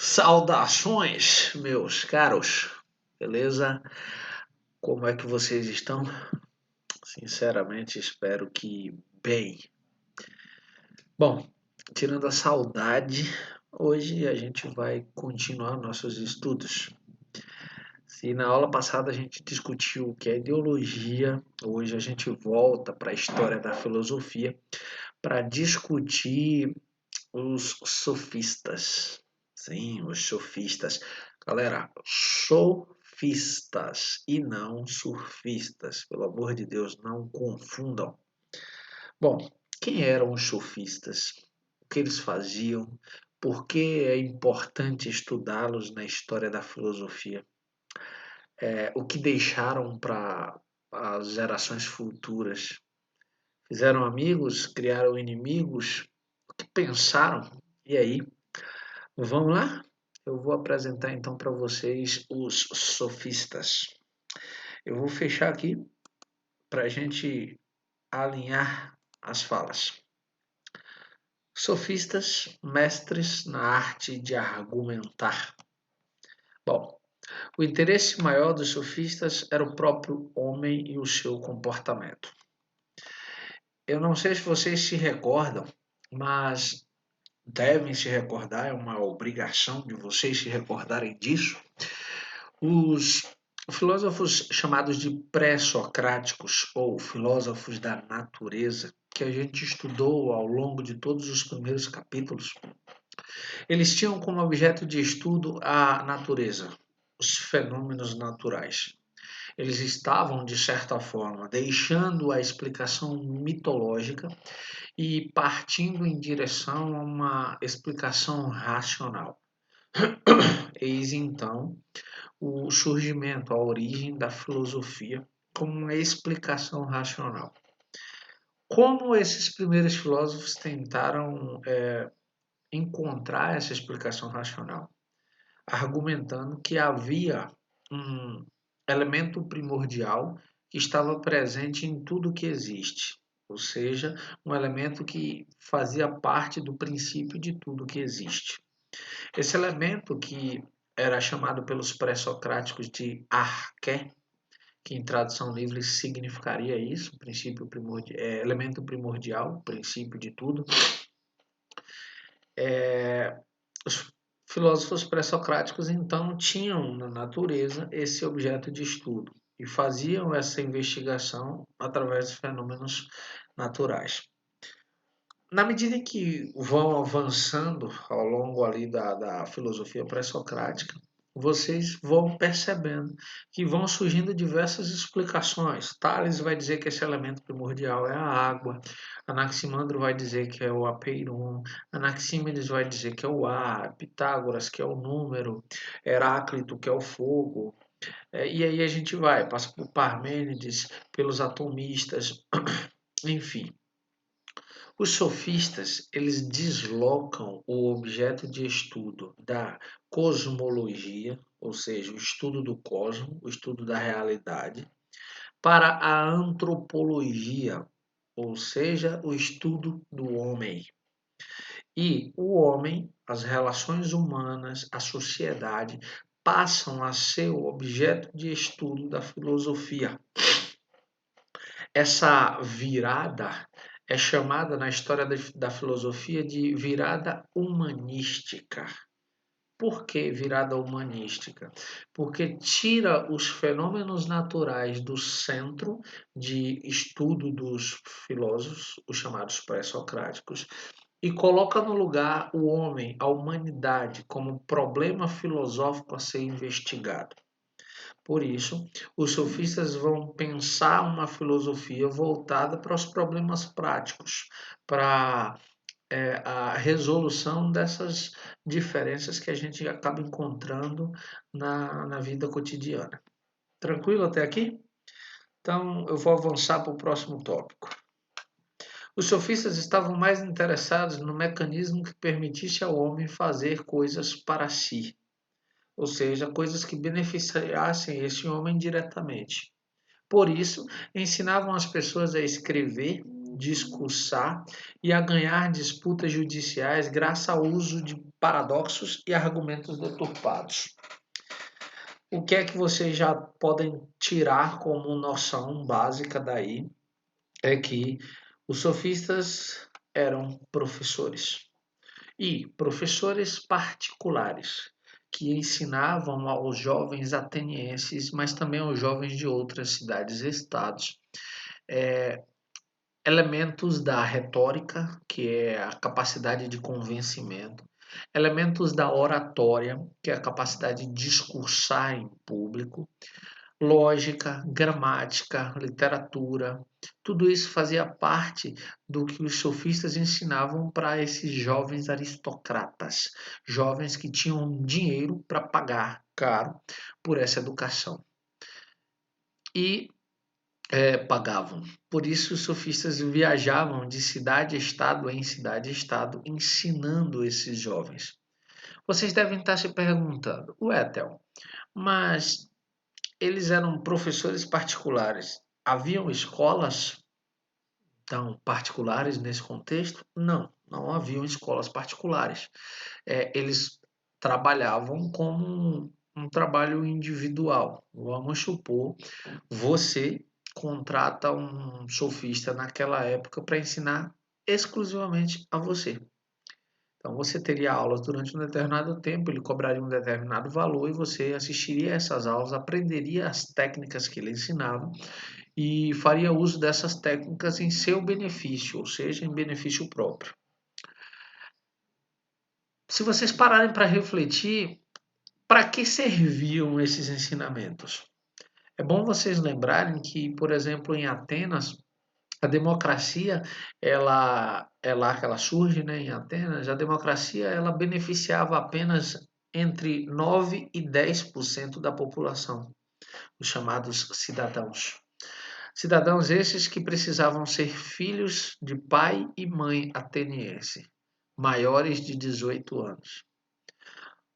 Saudações, meus caros, beleza? Como é que vocês estão? Sinceramente, espero que bem. Bom, tirando a saudade, hoje a gente vai continuar nossos estudos. Se na aula passada a gente discutiu o que é ideologia, hoje a gente volta para a história da filosofia para discutir os sofistas. Sim, os sofistas. Galera, sofistas e não surfistas. Pelo amor de Deus, não confundam. Bom, quem eram os sofistas? O que eles faziam? Por que é importante estudá-los na história da filosofia? O que deixaram para as gerações futuras? Fizeram amigos? Criaram inimigos? O que pensaram? E aí? Vamos lá? Eu vou apresentar então para vocês os sofistas. Eu vou fechar aqui para a gente alinhar as falas. Sofistas, mestres na arte de argumentar. Bom, o interesse maior dos sofistas era o próprio homem e o seu comportamento. Eu não sei se vocês se recordam, mas devem se recordar, é uma obrigação de vocês se recordarem disso. Os filósofos chamados de pré-socráticos ou filósofos da natureza, que a gente estudou ao longo de todos os primeiros capítulos, eles tinham como objeto de estudo a natureza, os fenômenos naturais. Eles estavam, de certa forma, deixando a explicação mitológica e partindo em direção a uma explicação racional. Eis então o surgimento, a origem da filosofia como uma explicação racional. Como esses primeiros filósofos tentaram encontrar essa explicação racional? Argumentando que havia um elemento primordial que estava presente em tudo que existe, ou seja, um elemento que fazia parte do princípio de tudo que existe. Esse elemento que era chamado pelos pré-socráticos de arqué, que em tradução livre significaria isso, princípio elemento primordial, princípio de tudo. Os filósofos pré-socráticos então tinham na natureza esse objeto de estudo e faziam essa investigação através dos fenômenos naturais. Na medida em que vão avançando ao longo ali da filosofia pré-socrática, vocês vão percebendo que vão surgindo diversas explicações. Tales vai dizer que esse elemento primordial é a água, Anaximandro vai dizer que é o apeiron, Anaxímenes vai dizer que é o ar, Pitágoras que é o número, Heráclito que é o fogo. E aí a gente passa por Parmênides, pelos atomistas, enfim. Os sofistas, eles deslocam o objeto de estudo da cosmologia, ou seja, o estudo do cosmos, o estudo da realidade, para a antropologia, ou seja, o estudo do homem. E o homem, as relações humanas, a sociedade, passam a ser o objeto de estudo da filosofia. Essa virada é chamada na história da filosofia de virada humanística. Por que virada humanística? Porque tira os fenômenos naturais do centro de estudo dos filósofos, os chamados pré-socráticos, e coloca no lugar o homem, a humanidade, como problema filosófico a ser investigado. Por isso, os sofistas vão pensar uma filosofia voltada para os problemas práticos, para a resolução dessas diferenças que a gente acaba encontrando na vida cotidiana. Tranquilo até aqui? Então, eu vou avançar para o próximo tópico. Os sofistas estavam mais interessados no mecanismo que permitisse ao homem fazer coisas para si, ou seja, coisas que beneficiassem esse homem diretamente. Por isso, ensinavam as pessoas a escrever discursar e a ganhar disputas judiciais graças ao uso de paradoxos e argumentos deturpados. O que é que vocês já podem tirar como noção básica daí? É que os sofistas eram professores e professores particulares que ensinavam aos jovens atenienses, mas também aos jovens de outras cidades e estados, elementos da retórica, que é a capacidade de convencimento, elementos da oratória, que é a capacidade de discursar em público, lógica, gramática, literatura, tudo isso fazia parte do que os sofistas ensinavam para esses jovens aristocratas, jovens que tinham dinheiro para pagar caro por essa educação. E pagavam. Por isso, os sofistas viajavam de cidade a estado, ensinando esses jovens. Vocês devem estar se perguntando, ué, Théo, mas eles eram professores particulares. Haviam escolas tão particulares nesse contexto? Não, não haviam escolas particulares. Eles trabalhavam como um trabalho individual. Vamos supor, você contrata um sofista naquela época para ensinar exclusivamente a você. Então você teria aulas durante um determinado tempo, ele cobraria um determinado valor e você assistiria a essas aulas, aprenderia as técnicas que ele ensinava e faria uso dessas técnicas em seu benefício, ou seja, em benefício próprio. Se vocês pararem para refletir, para que serviam esses ensinamentos? É bom vocês lembrarem que, por exemplo, em Atenas, a democracia, é lá que ela surge, né, em Atenas, a democracia ela beneficiava apenas entre 9 e 10% da população, os chamados cidadãos. Cidadãos esses que precisavam ser filhos de pai e mãe ateniense, maiores de 18 anos.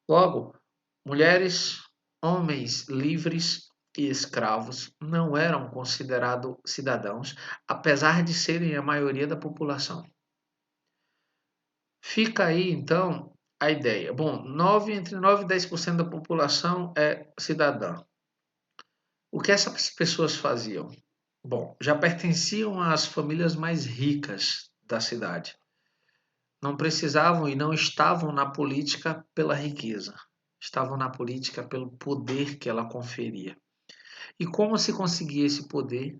Logo, mulheres, homens livres e escravos não eram considerados cidadãos, apesar de serem a maioria da população. Fica aí, então, a ideia. Bom, entre 9 e 10% da população é cidadã. O que essas pessoas faziam? Bom, já pertenciam às famílias mais ricas da cidade. Não precisavam e não estavam na política pela riqueza. Estavam na política pelo poder que ela conferia. E como se conseguia esse poder?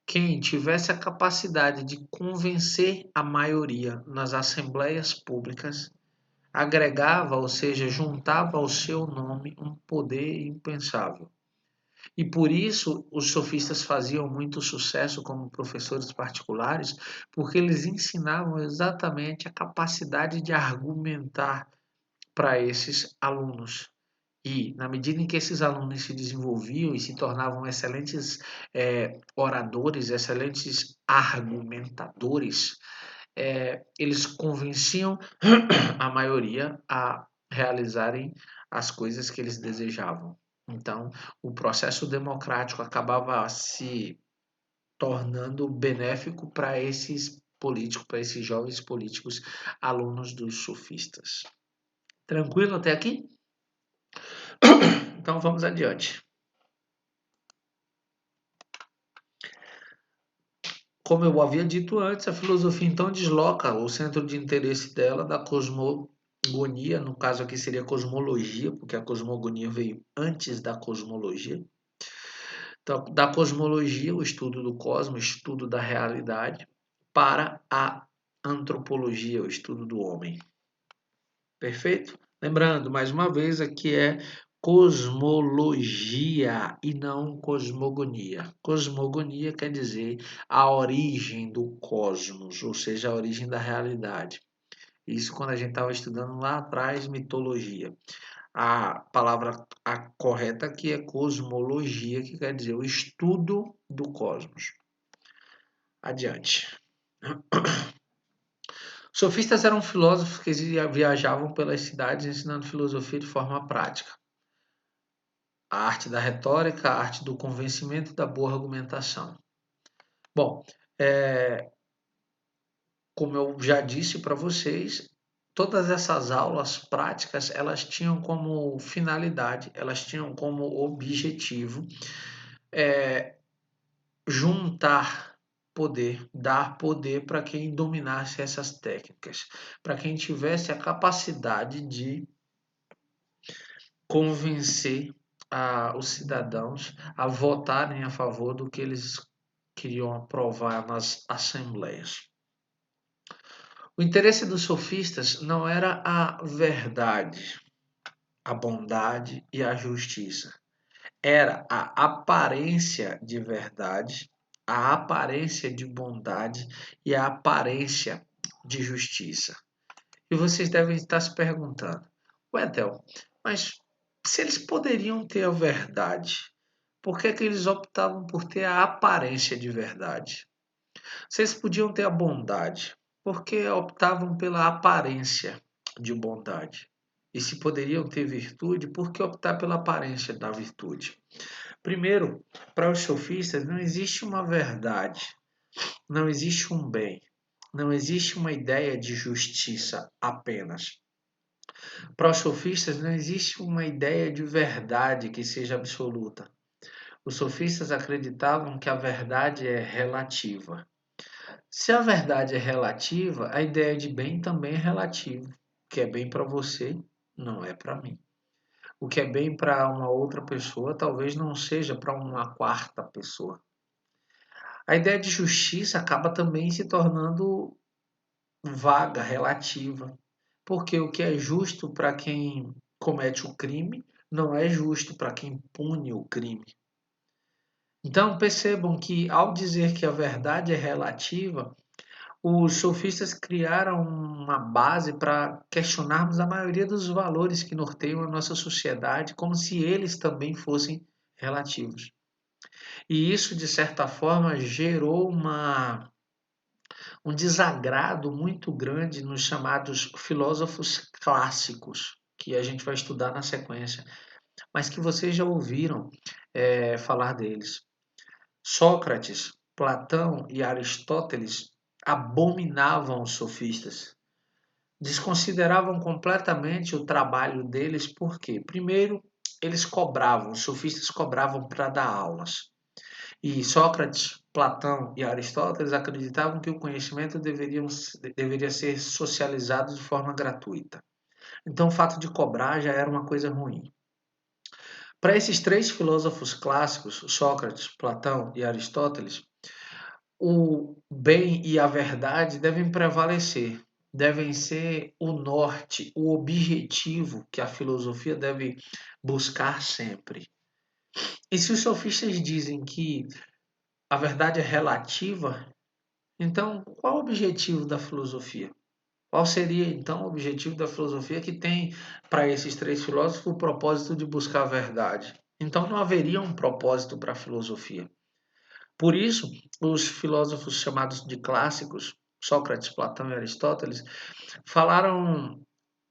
Quem tivesse a capacidade de convencer a maioria nas assembleias públicas, agregava, ou seja, juntava ao seu nome um poder impensável. E por isso os sofistas faziam muito sucesso como professores particulares, porque eles ensinavam exatamente a capacidade de argumentar para esses alunos. E, na medida em que esses alunos se desenvolviam e se tornavam excelentes oradores, excelentes argumentadores, eles convenciam a maioria a realizarem as coisas que eles desejavam. Então, o processo democrático acabava se tornando benéfico para esses políticos, para esses jovens políticos, alunos dos sofistas. Tranquilo até aqui? Então vamos adiante. Como eu havia dito antes, a filosofia então desloca o centro de interesse dela da cosmogonia, no caso aqui seria cosmologia, porque a cosmogonia veio antes da cosmologia. Então, da cosmologia, o estudo do cosmos, o estudo da realidade, para a antropologia, o estudo do homem. Perfeito? Lembrando, mais uma vez, aqui é cosmologia e não cosmogonia. Cosmogonia quer dizer a origem do cosmos, ou seja, a origem da realidade. Isso quando a gente estava estudando lá atrás mitologia. A palavra correta aqui é cosmologia, que quer dizer o estudo do cosmos. Adiante. Sofistas eram filósofos que viajavam pelas cidades ensinando filosofia de forma prática. A arte da retórica, a arte do convencimento e da boa argumentação. Bom, como eu já disse para vocês, todas essas aulas práticas, elas tinham como finalidade, elas tinham como objetivo juntar poder, dar poder para quem dominasse essas técnicas, para quem tivesse a capacidade de convencer os cidadãos a votarem a favor do que eles queriam aprovar nas assembleias. O interesse dos sofistas não era a verdade, a bondade e a justiça. Era a aparência de verdade, a aparência de bondade e a aparência de justiça. E vocês devem estar se perguntando, Wendel, mas se eles poderiam ter a verdade, por que que eles optavam por ter a aparência de verdade? Se eles podiam ter a bondade, por que optavam pela aparência de bondade? E se poderiam ter virtude, por que optar pela aparência da virtude? Primeiro, para os sofistas não existe uma verdade, não existe um bem, não existe uma ideia de justiça apenas. Para os sofistas não existe uma ideia de verdade que seja absoluta. Os sofistas acreditavam que a verdade é relativa. Se a verdade é relativa, a ideia de bem também é relativa. O que é bem para você não é para mim. O que é bem para uma outra pessoa talvez não seja para uma quarta pessoa. A ideia de justiça acaba também se tornando vaga, relativa, porque o que é justo para quem comete o crime não é justo para quem pune o crime. Então percebam que ao dizer que a verdade é relativa, os sofistas criaram uma base para questionarmos a maioria dos valores que norteiam a nossa sociedade, como se eles também fossem relativos. E isso, de certa forma, gerou um desagrado muito grande nos chamados filósofos clássicos, que a gente vai estudar na sequência, mas que vocês já ouviram falar deles. Sócrates, Platão e Aristóteles abominavam os sofistas. Desconsideravam completamente o trabalho deles, porque, primeiro, eles cobravam, os sofistas cobravam para dar aulas. E Sócrates, Platão e Aristóteles acreditavam que o conhecimento deveria ser socializado de forma gratuita. Então, o fato de cobrar já era uma coisa ruim. Para esses três filósofos clássicos, Sócrates, Platão e Aristóteles, o bem e a verdade devem prevalecer, devem ser o norte, o objetivo que a filosofia deve buscar sempre. E se os sofistas dizem que a verdade é relativa, então qual o objetivo da filosofia? Qual seria então o objetivo da filosofia que tem para esses três filósofos o propósito de buscar a verdade? Então não haveria um propósito para a filosofia. Por isso, os filósofos chamados de clássicos, Sócrates, Platão e Aristóteles, falaram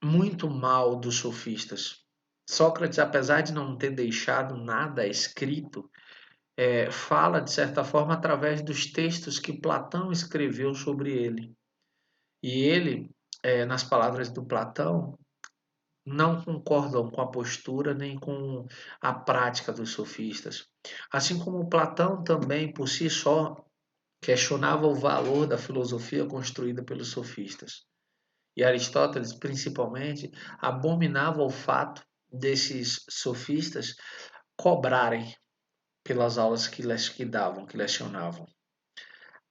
muito mal dos sofistas. Sócrates, apesar de não ter deixado nada escrito, fala, de certa forma, através dos textos que Platão escreveu sobre ele. E ele, nas palavras do Platão, não concordam com a postura nem com a prática dos sofistas. Assim como Platão também, por si só, questionava o valor da filosofia construída pelos sofistas. E Aristóteles, principalmente, abominava o fato desses sofistas cobrarem pelas aulas que davam, que lecionavam.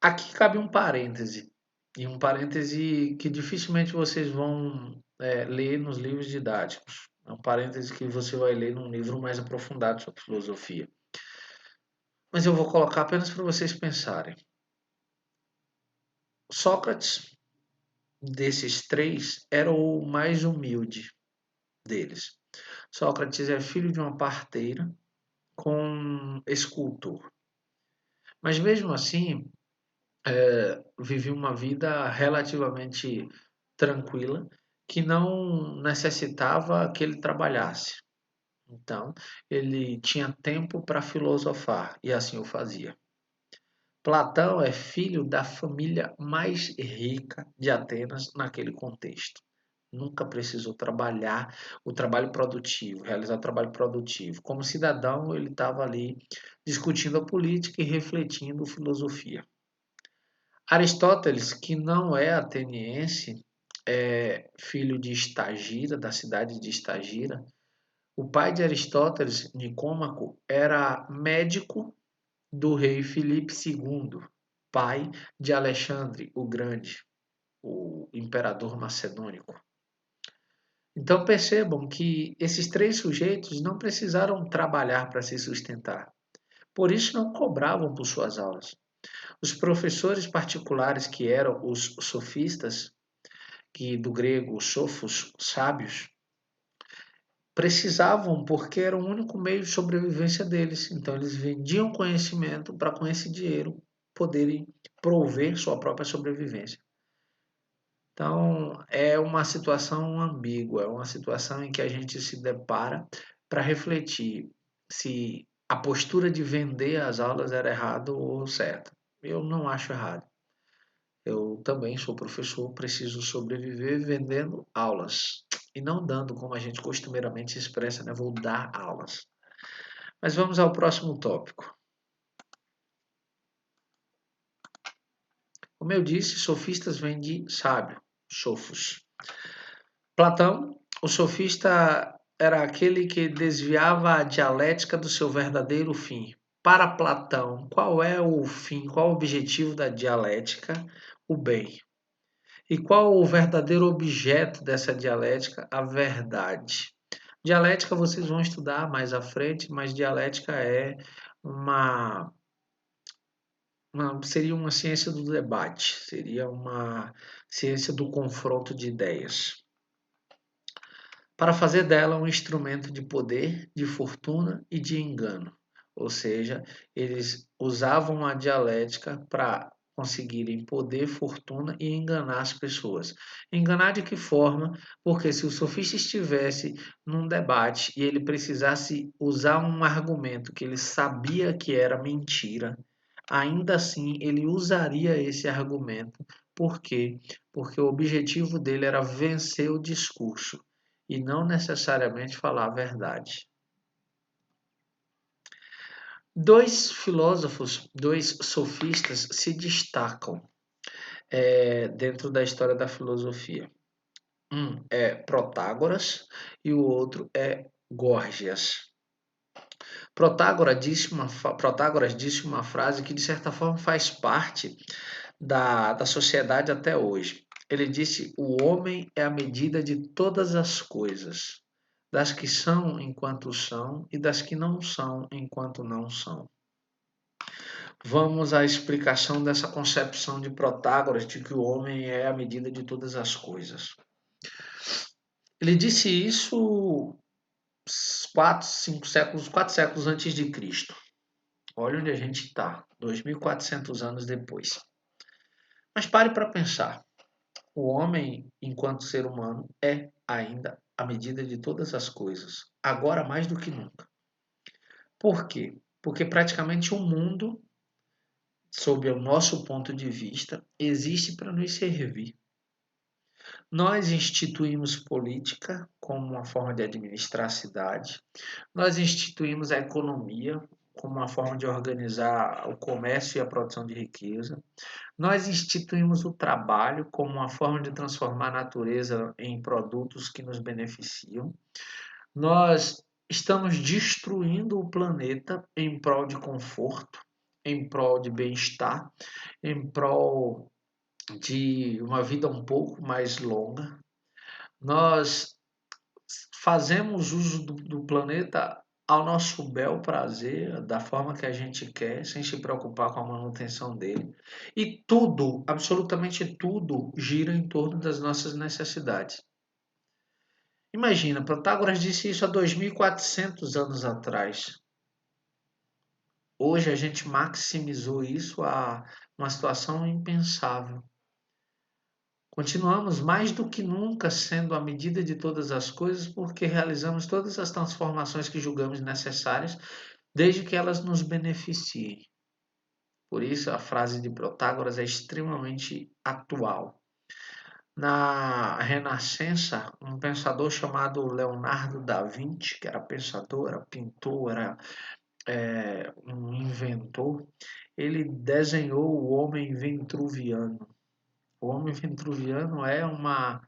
Aqui cabe um parêntese, e um parêntese que dificilmente vocês vão ler nos livros didáticos. É um parêntese que você vai ler num livro mais aprofundado sobre filosofia. Mas eu vou colocar apenas para vocês pensarem. Sócrates, desses três, era o mais humilde deles. Sócrates é filho de uma parteira com um escultor. Mas mesmo assim, vivia uma vida relativamente tranquila, que não necessitava que ele trabalhasse. Então, ele tinha tempo para filosofar e assim o fazia. Platão é filho da família mais rica de Atenas naquele contexto. Nunca precisou trabalhar o trabalho produtivo, realizar o trabalho produtivo. Como cidadão, ele estava ali discutindo a política e refletindo filosofia. Aristóteles, que não é ateniense, é filho de Estagira, da cidade de Estagira. O pai de Aristóteles, Nicômaco, era médico do rei Filipe II, pai de Alexandre o Grande, o imperador macedônico. Então percebam que esses três sujeitos não precisaram trabalhar para se sustentar. Por isso não cobravam por suas aulas. Os professores particulares que eram os sofistas, que do grego sofos, sábios, precisavam porque era o único meio de sobrevivência deles. Então eles vendiam conhecimento para com esse dinheiro poderem prover sua própria sobrevivência. Então é uma situação ambígua, é uma situação em que a gente se depara para refletir se a postura de vender as aulas era errado ou certo. Eu não acho errado. Eu também sou professor, preciso sobreviver vendendo aulas e não dando como a gente costumeiramente expressa, né? Vou dar aulas. Mas vamos ao próximo tópico. Como eu disse, sofistas vêm de sábio, sofos. Platão, o sofista era aquele que desviava a dialética do seu verdadeiro fim. Para Platão, qual é o fim, qual o objetivo da dialética? O bem. E qual o verdadeiro objeto dessa dialética? A verdade. Dialética vocês vão estudar mais à frente, mas dialética é seria uma ciência do debate, seria uma ciência do confronto de ideias. Para fazer dela um instrumento de poder, de fortuna e de engano. Ou seja, eles usavam a dialética para conseguirem poder, fortuna e enganar as pessoas. Enganar de que forma? Porque se o sofista estivesse num debate e ele precisasse usar um argumento que ele sabia que era mentira, ainda assim ele usaria esse argumento. Por quê? Porque o objetivo dele era vencer o discurso e não necessariamente falar a verdade. Dois filósofos, dois sofistas se destacam dentro da história da filosofia. Um é Protágoras e o outro é Górgias. Protágoras disse uma frase que, de certa forma, faz parte da sociedade até hoje. Ele disse: o homem é a medida de todas as coisas, das que são enquanto são e das que não são enquanto não são. Vamos à explicação dessa concepção de Protágoras de que o homem é a medida de todas as coisas. Ele disse isso 4 séculos antes de Cristo. Olha onde a gente está, 2.400 anos depois. Mas pare para pensar. O homem, enquanto ser humano, é ainda a medida de todas as coisas, agora mais do que nunca. Por quê? Porque praticamente o mundo, sob o nosso ponto de vista, existe para nos servir. Nós instituímos política como uma forma de administrar a cidade, nós instituímos a economia como uma forma de organizar o comércio e a produção de riqueza. Nós instituímos o trabalho como uma forma de transformar a natureza em produtos que nos beneficiam. Nós estamos destruindo o planeta em prol de conforto, em prol de bem-estar, em prol de uma vida um pouco mais longa. Nós fazemos uso do planeta ao nosso bel prazer, da forma que a gente quer, sem se preocupar com a manutenção dele. E tudo, absolutamente tudo, gira em torno das nossas necessidades. Imagina, Protágoras disse isso há 2.400 anos atrás. Hoje a gente maximizou isso a uma situação impensável. Continuamos mais do que nunca sendo a medida de todas as coisas porque realizamos todas as transformações que julgamos necessárias, desde que elas nos beneficiem. Por isso a frase de Protágoras é extremamente atual. Na Renascença, um pensador chamado Leonardo da Vinci, que era pensador, era pintor, era um inventor, ele desenhou o homem vitruviano. O homem vitruviano é uma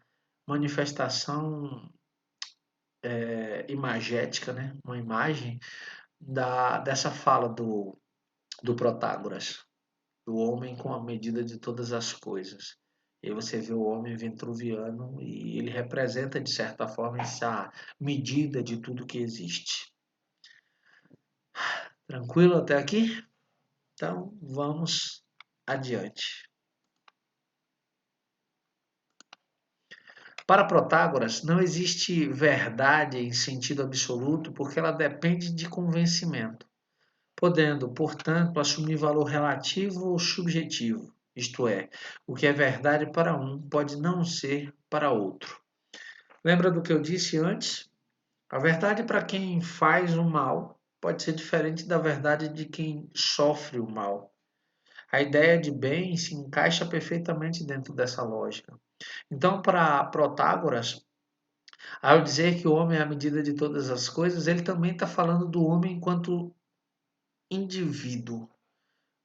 manifestação imagética, né? Uma imagem dessa fala do Protágoras, do homem com a medida de todas as coisas. E aí você vê o homem vitruviano e ele representa, de certa forma, essa medida de tudo que existe. Tranquilo até aqui? Então, vamos adiante. Para Protágoras, não existe verdade em sentido absoluto porque ela depende de convencimento, podendo, portanto, assumir valor relativo ou subjetivo, isto é, o que é verdade para um pode não ser para outro. Lembra do que eu disse antes? A verdade para quem faz o mal pode ser diferente da verdade de quem sofre o mal. A ideia de bem se encaixa perfeitamente dentro dessa lógica. Então, para Protágoras, ao dizer que o homem é a medida de todas as coisas, ele também está falando do homem enquanto indivíduo.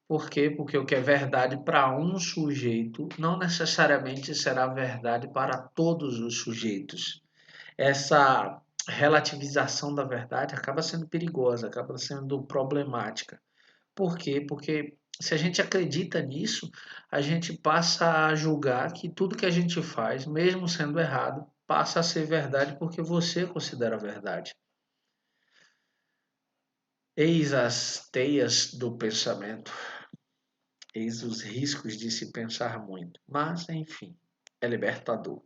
Por quê? Porque o que é verdade para um sujeito não necessariamente será verdade para todos os sujeitos. Essa relativização da verdade acaba sendo perigosa, acaba sendo problemática. Por quê? Porque se a gente acredita nisso, a gente passa a julgar que tudo que a gente faz, mesmo sendo errado, passa a ser verdade porque você considera verdade. Eis as teias do pensamento, eis os riscos de se pensar muito. Mas, enfim, é libertador.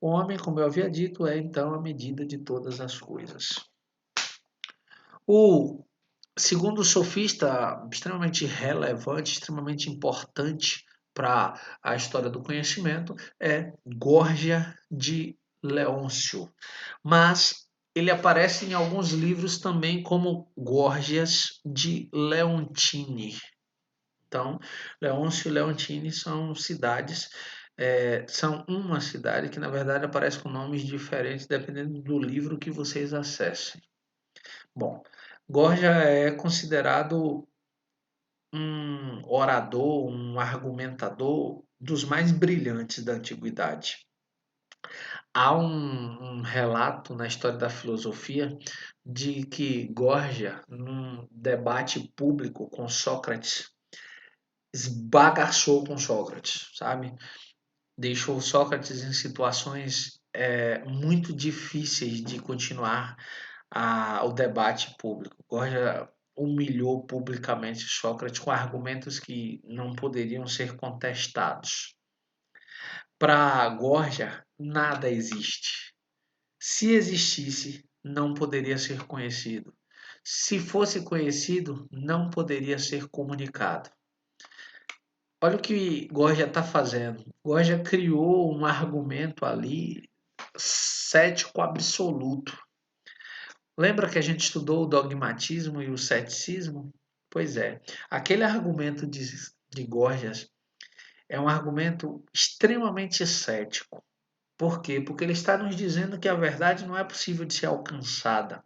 O homem, como eu havia dito, é então a medida de todas as coisas. O segundo sofista, extremamente relevante, extremamente importante para a história do conhecimento, é Górgia de Leôncio. Mas ele aparece em alguns livros também como Górgias de Leontini. Então, Leôncio e Leontini são cidades, são uma cidade que na verdade aparece com nomes diferentes dependendo do livro que vocês acessem. Bom, Gorgia é considerado um orador, um argumentador dos mais brilhantes da antiguidade. Há um relato na história da filosofia de que Gorgia, num debate público com Sócrates, esbagaçou com Sócrates, sabe? Deixou Sócrates em situações muito difíceis de continuar o debate público. Gorgia humilhou publicamente Sócrates com argumentos que não poderiam ser contestados. Para Gorgia, nada existe. Se existisse, não poderia ser conhecido. Se fosse conhecido, não poderia ser comunicado. Olha o que Gorgia está fazendo. Gorgia criou um argumento ali cético absoluto. Lembra que a gente estudou o dogmatismo e o ceticismo? Pois é, aquele argumento de Gorgias é um argumento extremamente cético. Por quê? Porque ele está nos dizendo que a verdade não é possível de ser alcançada.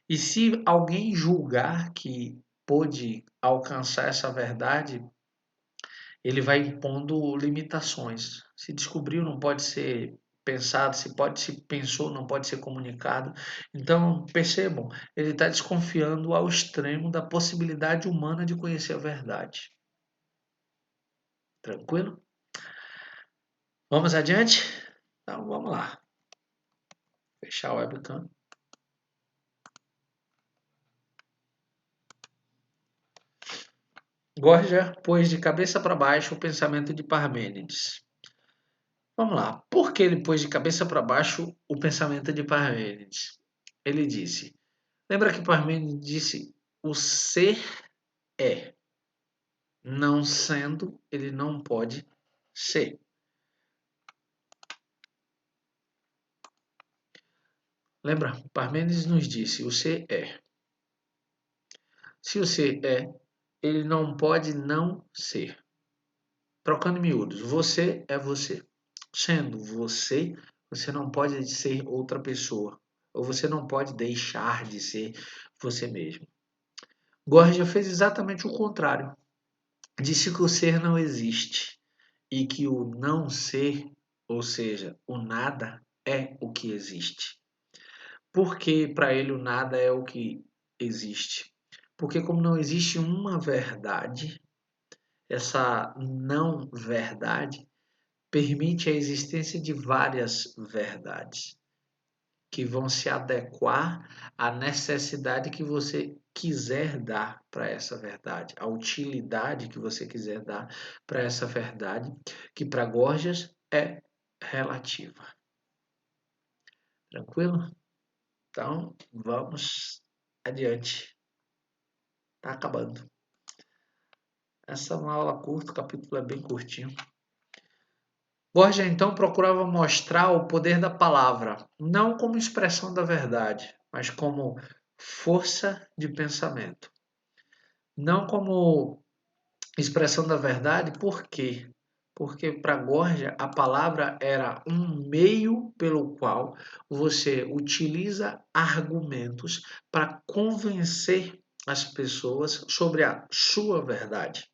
E se alguém julgar que pôde alcançar essa verdade, ele vai impondo limitações. Se descobriu, não pode ser pensado, se pensou, não pode ser comunicado. Então, percebam, ele está desconfiando ao extremo da possibilidade humana de conhecer a verdade. Tranquilo? Vamos adiante? Então, vamos lá. Fechar o webcam. Gorgia pôs de cabeça para baixo o pensamento de Parmênides. Vamos lá. Por que ele pôs de cabeça para baixo o pensamento de Parmênides? Ele disse: lembra que Parmênides disse: o ser é. Não sendo, ele não pode ser. Lembra? Parmênides nos disse: o ser é. Se o ser é, ele não pode não ser. Trocando em miúdos, você é você. Sendo você, você não pode ser outra pessoa. Ou você não pode deixar de ser você mesmo. Gorgia fez exatamente o contrário. Disse que o ser não existe e que o não ser, ou seja, o nada, é o que existe. Porque para ele o nada é o que existe? Porque como não existe uma verdade, essa não verdade permite a existência de várias verdades que vão se adequar à necessidade que você quiser dar para essa verdade, a utilidade que você quiser dar para essa verdade, que para Gorgias é relativa. Tranquilo? Então, vamos adiante. Tá acabando. Essa é uma aula curta, o capítulo é bem curtinho. Borges então procurava mostrar o poder da palavra, não como expressão da verdade, mas como força de pensamento. Não como expressão da verdade, por quê? Porque para Borges a palavra era um meio pelo qual você utiliza argumentos para convencer as pessoas sobre a sua verdade.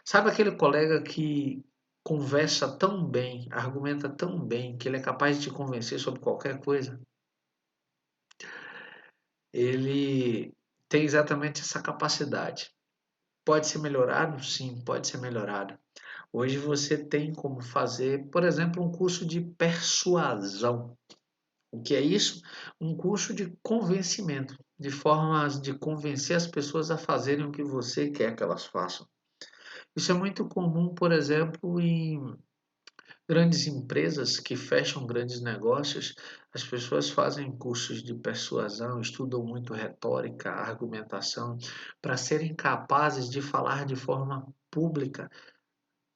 Sabe aquele colega que conversa tão bem, argumenta tão bem, que ele é capaz de te convencer sobre qualquer coisa? Ele tem exatamente essa capacidade. Pode ser melhorado? Sim, pode ser melhorado. Hoje você tem como fazer, por exemplo, um curso de persuasão. O que é isso? Um curso de convencimento, de formas de convencer as pessoas a fazerem o que você quer que elas façam. Isso é muito comum, por exemplo, em grandes empresas que fecham grandes negócios. As pessoas fazem cursos de persuasão, estudam muito retórica, argumentação, para serem capazes de falar de forma pública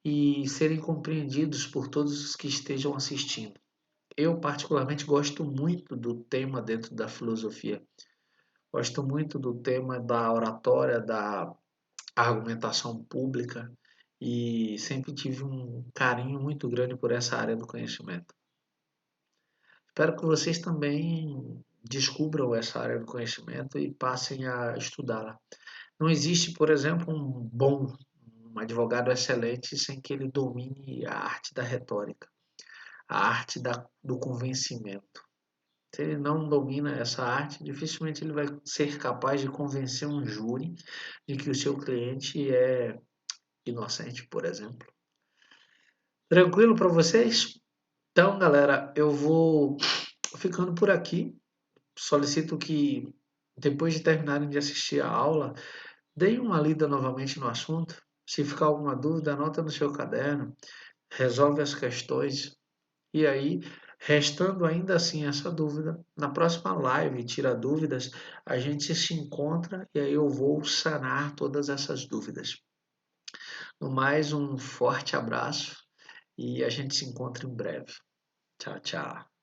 e serem compreendidos por todos os que estejam assistindo. Eu, particularmente, gosto muito do tema dentro da filosofia. Gosto muito do tema da oratória, da argumentação pública e sempre tive um carinho muito grande por essa área do conhecimento. Espero que vocês também descubram essa área do conhecimento e passem a estudá-la. Não existe, por exemplo, um advogado excelente sem que ele domine a arte da retórica, a arte do convencimento. Se ele não domina essa arte, dificilmente ele vai ser capaz de convencer um júri de que o seu cliente é inocente, por exemplo. Tranquilo para vocês? Então, galera, eu vou ficando por aqui. Solicito que, depois de terminarem de assistir a aula, deem uma lida novamente no assunto. Se ficar alguma dúvida, anota no seu caderno, resolve as questões. E aí, restando ainda assim essa dúvida, na próxima live, tira dúvidas, a gente se encontra e aí eu vou sanar todas essas dúvidas. No mais, um forte abraço e a gente se encontra em breve. Tchau, tchau.